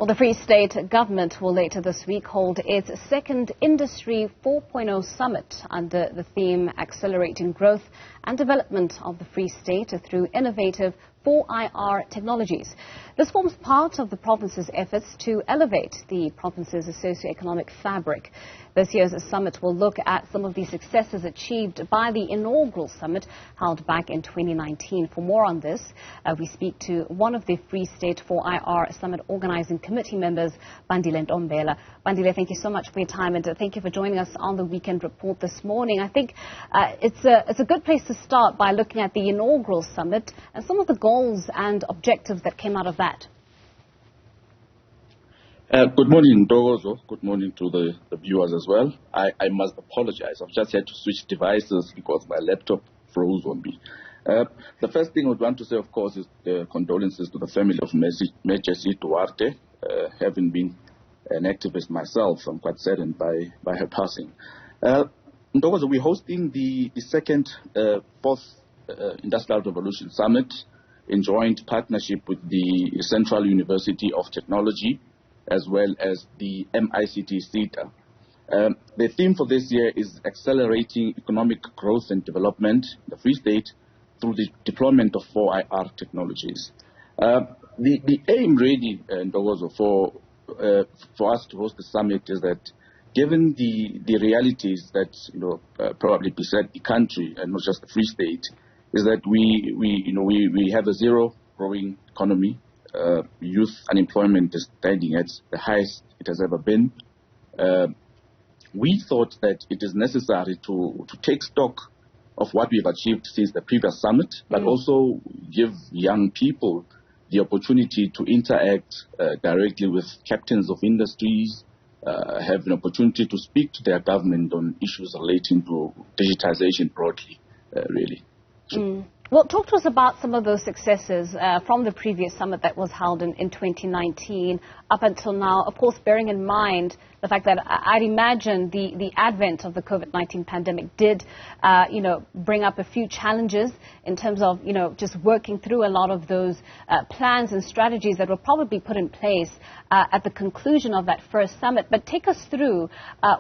Well, the Free State government will later this week hold its second Industry 4.0 Summit under the theme Accelerating Growth and Development of the Free State through Innovative 4IR Technologies. This forms part of the province's efforts to elevate the province's socio-economic fabric. This year's summit will look at some of the successes achieved by the inaugural summit held back in 2019. For more on this, we speak to one of the Free State 4IR Summit Organising Committee members, Bandile Ntombela. Bandile, thank you so much for your time and thank you for joining us on the Weekend Report this morning. I think it's a good place to start by looking at the inaugural summit and some of the goals and objectives that came out of that. Good morning, Ntokozo. Good morning to the viewers as well. I must apologize. I've just had to switch devices because my laptop froze on me. The first thing I would want to say, of course, is condolences to the family of Mejesi Duarte. Having been an activist myself, I'm quite saddened by her passing. Ntokozo, we're hosting the second fourth Industrial Revolution Summit in joint partnership with the Central University of Technology as well as the MICT CETA. The theme for this year is accelerating economic growth and development in the Free State through the deployment of 4IR technologies. The aim really, Ntokozo, for us to host the summit is that given the realities that probably beset the country and not just the Free State, is that we have a zero growing economy. Youth unemployment is standing at the highest it has ever been. We thought that it is necessary to take stock of what we've achieved since the previous summit, but also give young people the opportunity to interact directly with captains of industries, have an opportunity to speak to their government on issues relating to digitization broadly, really. Well, talk to us about some of those successes from the previous summit that was held in 2019 up until now. Of course, bearing in mind the fact that I'd imagine the advent of the COVID-19 pandemic did, bring up a few challenges in terms of, just working through a lot of those plans and strategies that were probably put in place at the conclusion of that first summit. But take us through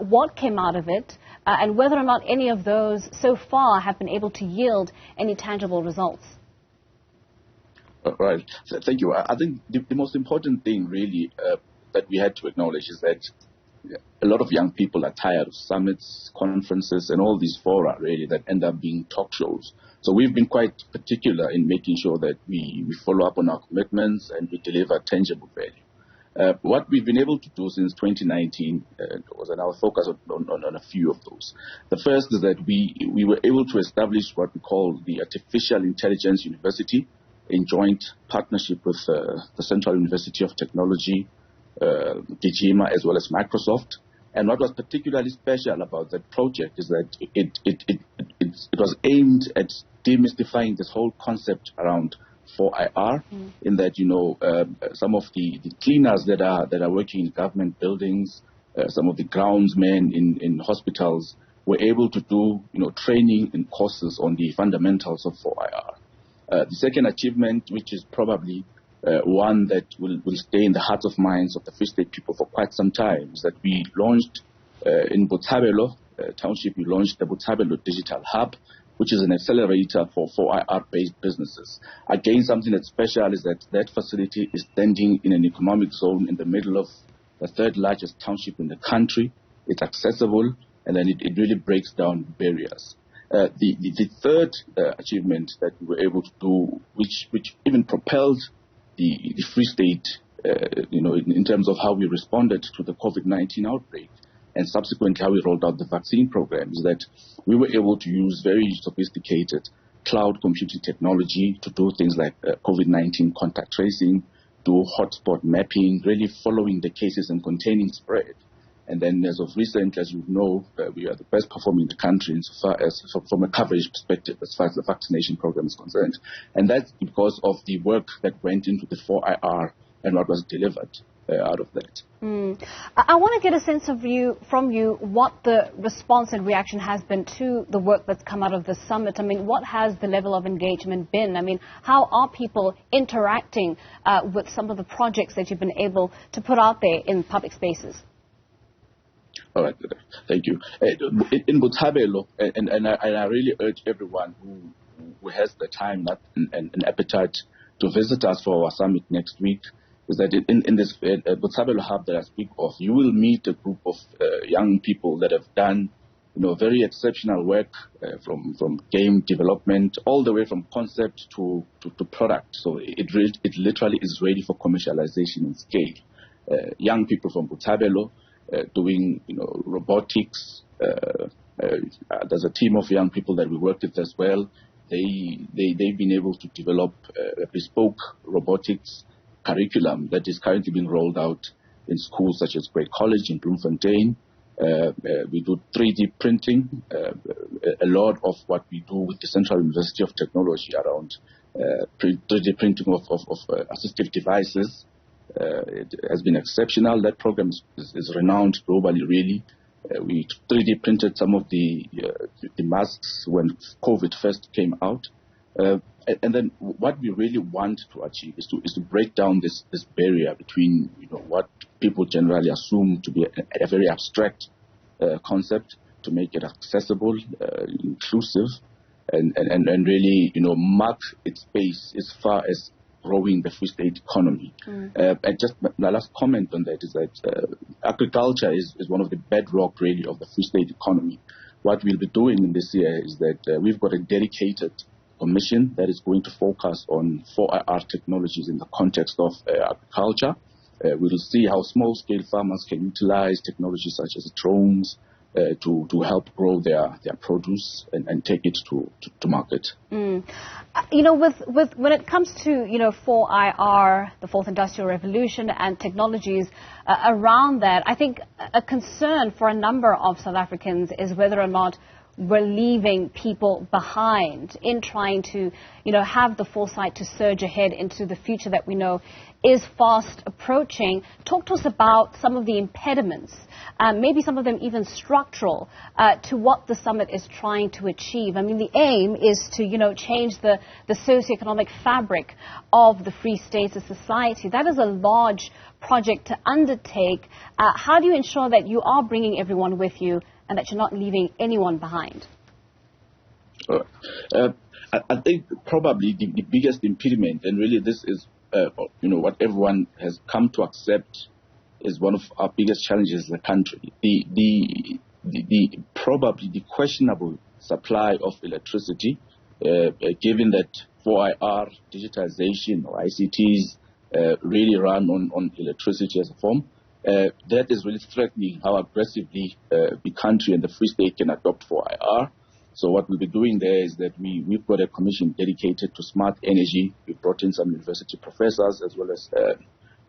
what came out of it and whether or not any of those so far have been able to yield any tangible results. Right. Thank you. I think the most important thing really that we had to acknowledge is that a lot of young people are tired of summits, conferences, and all these fora really that end up being talk shows. So we've been quite particular in making sure that we follow up on our commitments and we deliver tangible value. What we've been able to do since 2019 was our focus on a few of those. The first is that we were able to establish what we call the Artificial Intelligence University in joint partnership with the Central University of Technology, DGIMA, as well as Microsoft. And what was particularly special about that project is that it was aimed at demystifying this whole concept around 4IR, in that some of the cleaners that are working in government buildings, some of the groundsmen in hospitals were able to do training and courses on the fundamentals of 4IR. The second achievement, which is probably one that will stay in the hearts of minds of the Free State people for quite some time, is that we launched in Botshabelo Township, we launched the Botshabelo Digital Hub, which is an accelerator for 4IR-based businesses. Again, something that's special is that facility is standing in an economic zone in the middle of the third largest township in the country. It's accessible, and then it really breaks down barriers. The third achievement that we were able to do, which even propelled the Free State, in terms of how we responded to the COVID-19 outbreak, and subsequently how we rolled out the vaccine program, is that we were able to use very sophisticated cloud computing technology to do things like COVID-19 contact tracing, do hotspot mapping, really following the cases and containing spread. And then as of recent, as you know, we are the best performing in the country insofar as from a coverage perspective as far as the vaccination program is concerned. And that's because of the work that went into the 4IR and what was delivered out of that. I want to get a sense from you what the response and reaction has been to the work that's come out of the summit. I mean, what has the level of engagement been? I mean, how are people interacting with some of the projects that you've been able to put out there in public spaces? All right, thank you. In Botshabelo, and I really urge everyone who has the time and appetite to visit us for our summit next week, is that in this Botshabelo hub that I speak of, you will meet a group of young people that have done, very exceptional work from game development all the way from concept to product. So it literally is ready for commercialization and scale. Young people from Botshabelo doing, robotics. There's a team of young people that we work with as well. They've been able to develop a bespoke robotics curriculum that is currently being rolled out in schools such as Great College in Bloemfontein. We do 3D printing. A lot of what we do with the Central University of Technology around 3D printing of assistive devices. It has been exceptional. That program is renowned globally, really. We 3D printed some of the masks when COVID first came out. And then what we really want to achieve is to break down this barrier between what people generally assume to be a very abstract concept, to make it accessible, inclusive, and really mark its space as far as growing the Free State economy. And just my last comment on that is that agriculture is one of the bedrock really of the Free State economy. What we'll be doing in this year is that we've got a dedicated commission that is going to focus on 4IR technologies in the context of agriculture. We will see how small-scale farmers can utilize technologies such as drones to help grow their produce and take it to market. With when it comes to 4IR, the Fourth Industrial Revolution, and technologies around that, I think a concern for a number of South Africans is whether or not we're leaving people behind in trying to, have the foresight to surge ahead into the future that we know is fast approaching. Talk to us about some of the impediments, maybe some of them even structural, to what the summit is trying to achieve. I mean, the aim is to, change the socio-economic fabric of the Free State society. That is a large project to undertake. How do you ensure that you are bringing everyone with you and that you're not leaving anyone behind? I think probably the biggest impediment, and really this is what everyone has come to accept, is one of our biggest challenges in the country. The probably the questionable supply of electricity, given that 4IR, digitization, or ICTs really run on electricity as a form. That is really threatening how aggressively the country and the Free State can adopt 4IR. So what we'll be doing there is that we've got a commission dedicated to smart energy. We've brought in some university professors as well as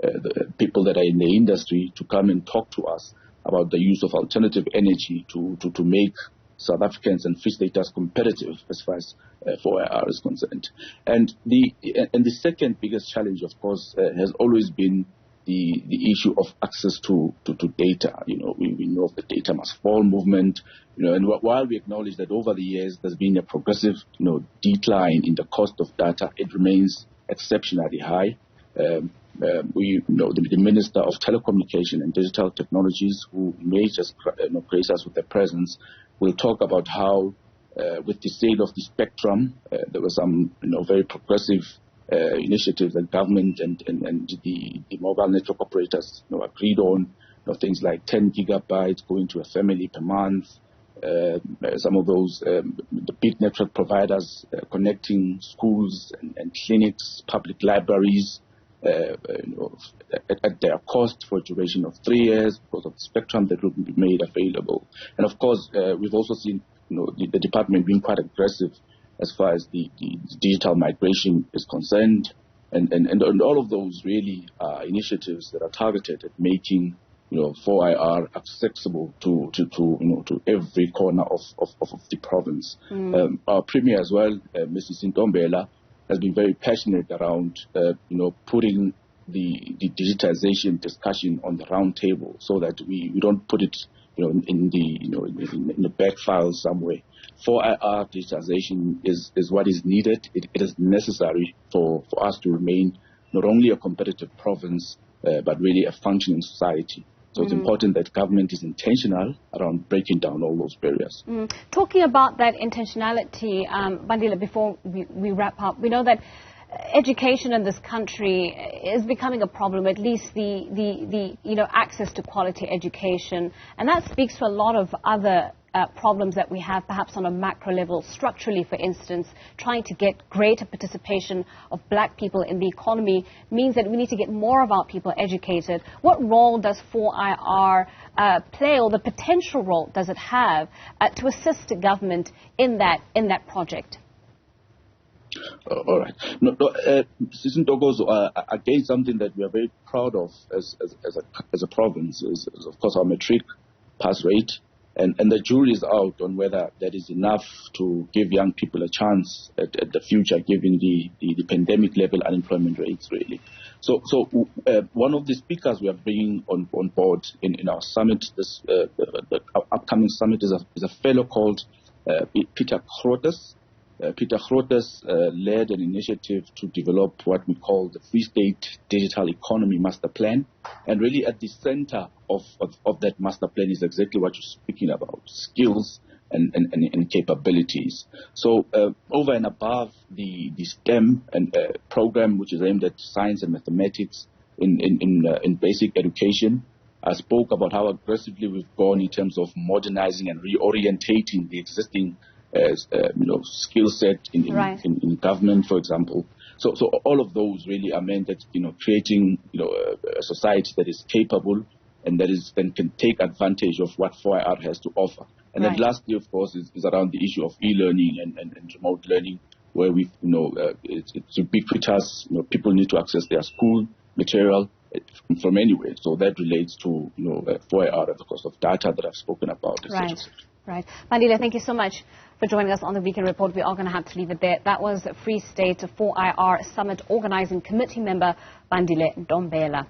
the people that are in the industry to come and talk to us about the use of alternative energy to make South Africans and Free Staters competitive as far as 4IR is concerned. And the second biggest challenge, of course, has always been the issue of access to data. We know of the data must fall movement, and while we acknowledge that over the years there's been a progressive, decline in the cost of data, it remains exceptionally high. We know the Minister of Telecommunication and Digital Technologies, who may just grace us with their presence, will talk about how with the sale of the spectrum, there were some very progressive initiatives that government and the mobile network operators agreed on, things like 10 gigabytes going to a family per month. Some of those the big network providers connecting schools and clinics, public libraries at their cost for a duration of 3 years because of the spectrum that will be made available. And of course, we've also seen the department being quite aggressive as far as the digital migration is concerned, and all of those really are initiatives that are targeted at making 4IR accessible to every corner of the province. Our Premier as well, Mrs. Ntombela, has been very passionate around putting the digitization discussion on the round table, so that we don't put it in the back file somewhere. 4IR digitization is what is needed. It is necessary for us to remain not only a competitive province, but really a functioning society. So it's important that government is intentional around breaking down all those barriers. Talking about that intentionality, Bandile, before we wrap up, we know that education in this country is becoming a problem, at least the access to quality education. And that speaks to a lot of other problems that we have, perhaps on a macro level, structurally, for instance. Trying to get greater participation of black people in the economy means that we need to get more of our people educated. What role does 4IR play, or the potential role does it have to assist the government in that project? All right. Again, something that we are very proud of as a province is of course, our matric pass rate. And the jury is out on whether that is enough to give young people a chance at the future, given the pandemic level unemployment rates, really. So one of the speakers we are bringing on board in our summit, the upcoming summit, is a fellow called Peter Grotes. Peter Grotes led an initiative to develop what we call the Free State Digital Economy Master Plan. And really at the center of that master plan is exactly what you're speaking about, skills and capabilities. So over and above the STEM program, which is aimed at science and mathematics in basic education, I spoke about how aggressively we've gone in terms of modernizing and reorientating the existing skill set in government, for example. So all of those really are meant at creating a society that is capable and that then can take advantage of what 4IR has to offer. And then lastly, of course, is around the issue of e-learning and remote learning, where it's ubiquitous. People need to access their school material from anywhere. So that relates to 4IR at the cost of data that I've spoken about. Right. Bandile, thank you so much for joining us on the Weekend Report. We are going to have to leave it there. That was Free State 4IR Summit Organising Committee member Bandile Ntombela.